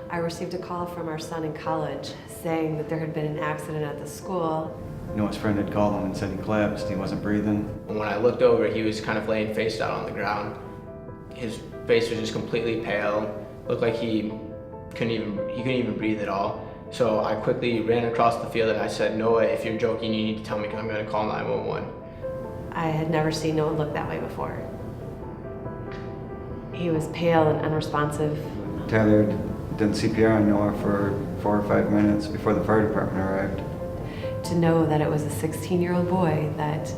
I received a call from our son in college saying that there had been an accident at the school. His friend had called him and said he collapsed, he wasn't breathing. When I looked over, he was kind of laying face down on the ground. His face was just completely pale, looked like he couldn't even breathe at all. So I quickly ran across the field and I said, Noah, if you're joking, you need to tell me because I'm going to call 911. I had never seen Noah look that way before. He was pale and unresponsive. Tyler did CPR on Noah for 4 or 5 minutes before the fire department arrived. To know that it was a 16-year-old boy, that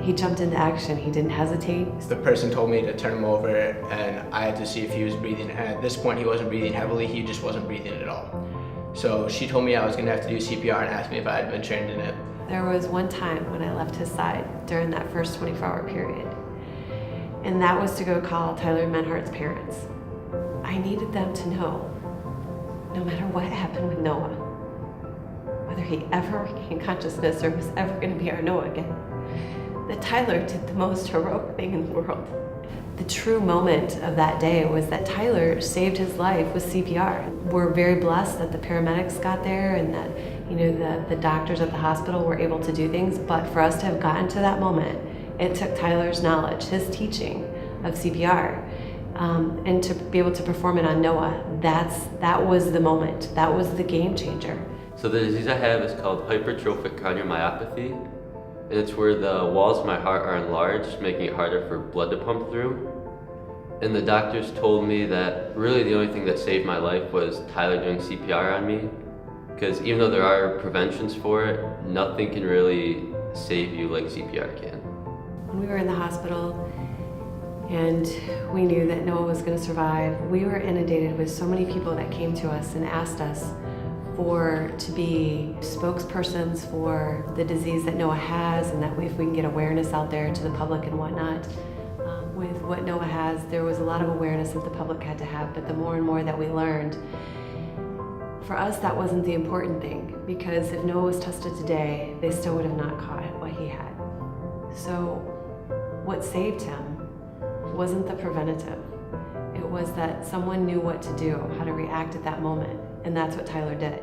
he jumped into action, he didn't hesitate. The person told me to turn him over and I had to see if he was breathing. And at this point he wasn't breathing heavily, he just wasn't breathing at all. So she told me I was going to have to do CPR and asked me if I had been trained in it. There was one time when I left his side during that first 24-hour period, and that was to go call Tyler Menhardt's parents. I needed them to know, no matter what happened with Noah, whether he ever regained consciousness or was ever going to be our Noah again, that Tyler did the most heroic thing in the world. The true moment of that day was that Tyler saved his life with CPR. We're very blessed that the paramedics got there and that the doctors at the hospital were able to do things, but for us to have gotten to that moment, it took Tyler's knowledge, his teaching of CPR, and to be able to perform it on Noah. That was the moment. That was the game changer. So the disease I have is called hypertrophic cardiomyopathy, and it's where the walls of my heart are enlarged, making it harder for blood to pump through. And the doctors told me that really the only thing that saved my life was Tyler doing CPR on me, because even though there are preventions for it, nothing can really save you like CPR can. When we were in the hospital and we knew that Noah was going to survive, we were inundated with so many people that came to us and asked us to be spokespersons for the disease that Noah has, and that if we can get awareness out there to the public and whatnot. With what Noah has, there was a lot of awareness that the public had to have, but the more and more that we learned, for us that wasn't the important thing, because if Noah was tested today, they still would have not caught what he had. So what saved him wasn't the preventative. It was that someone knew what to do, how to react at that moment, and that's what Tyler did.